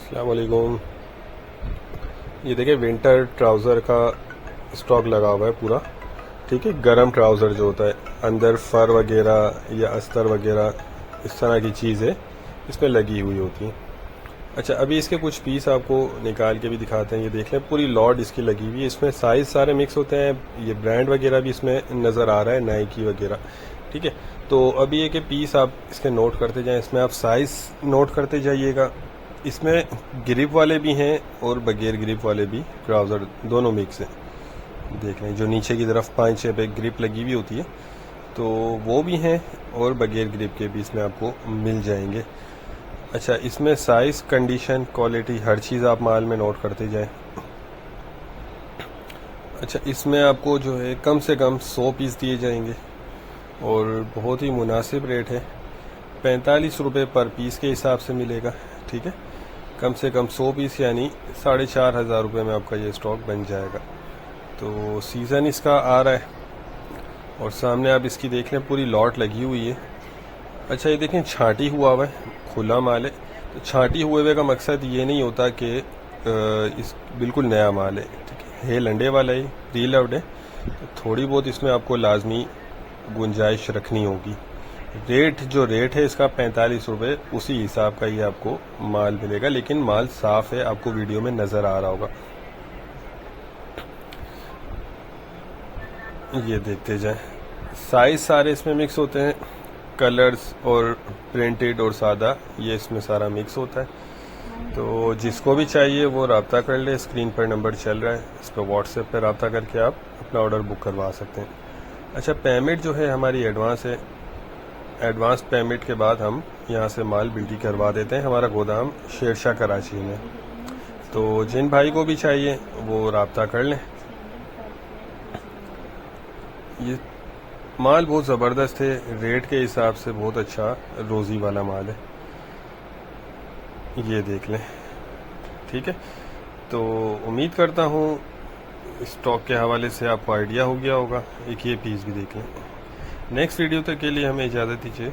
अस्सलाम वालेकुम। ये देखिए विंटर ट्राउज़र का स्टॉक लगा हुआ है पूरा। ठीक है, गरम ट्राउज़र जो होता है, अंदर फर वगैरह या अस्तर वगैरह इस तरह की चीज़ें इसमें लगी हुई होती हैं। अच्छा, अभी इसके कुछ पीस आपको निकाल के भी दिखाते हैं। ये देख लें, पूरी लॉट इसकी लगी हुई है। इसमें साइज़ सारे मिक्स होते हैं। ये ब्रांड वगैरह भी इसमें नज़र आ रहा है, नाइकी वगैरह। ठीक है, तो अभी ये के पीस आप इसके नोट करते जाएं। इसमें आप साइज़ नोट करते जाइएगा। इसमें ग्रिप वाले भी हैं और बगैर ग्रिप वाले भी ट्राउज़र दोनों मिक्स हैं। देख लें, जो नीचे की तरफ 5-6 पे ग्रिप लगी हुई होती है तो वो भी हैं, और बगैर ग्रिप के भी इसमें आपको मिल जाएंगे। अच्छा, इसमें साइज़, कंडीशन, क्वालिटी हर चीज़ आप माल में नोट करते जाएं। अच्छा, इसमें आपको जो है कम से कम 100 पीस दिए जाएंगे और बहुत ही मुनासिब रेट है। 45 रुपये पर पीस के हिसाब से मिलेगा। ठीक है, कम से कम 100 पीस यानी 4,500 रुपये में आपका ये स्टॉक बन जाएगा। तो सीज़न इसका आ रहा है और सामने आप इसकी देख लें, पूरी लॉट लगी हुई है। अच्छा, ये देखें, छांटी हुआ है, खुला माल है। तो छांटी हुए का मकसद ये नहीं होता कि इस बिल्कुल नया माल है। ठीक है लंडे वाला है, प्री लव्ड है, तो थोड़ी बहुत इसमें आपको लाजमी गुंजाइश रखनी होगी। जो रेट है इसका 45 रुपये, उसी हिसाब का ये आपको माल मिलेगा, लेकिन माल साफ़ है, आपको वीडियो में नज़र आ रहा होगा। ये देखते जाएं, साइज़ सारे इसमें मिक्स होते हैं, कलर्स और प्रिंटेड और सादा, ये इसमें सारा मिक्स होता है। तो जिसको भी चाहिए वो रब्ता कर ले। स्क्रीन पर नंबर चल रहा है, इस पर व्हाट्सएप पर रब्ता करके आप अपना ऑर्डर बुक करवा सकते हैं। अच्छा, पेमेंट जो है हमारी एडवांस है। एडवांस पेमेंट के बाद हम यहाँ से माल बिल्टी करवा देते हैं। हमारा गोदाम शेरशाह कराची में। तो जिन भाई को भी चाहिए वो रब्ता कर लें। ये माल बहुत ज़बरदस्त है, रेट के हिसाब से बहुत अच्छा रोज़ी वाला माल है। ये देख लें। ठीक है, तो उम्मीद करता हूँ स्टॉक के हवाले से आपको आइडिया हो गया होगा। एक ये पीस भी देख लें। नेक्स्ट वीडियो तक के लिए हमें इजाज़त दीजिए।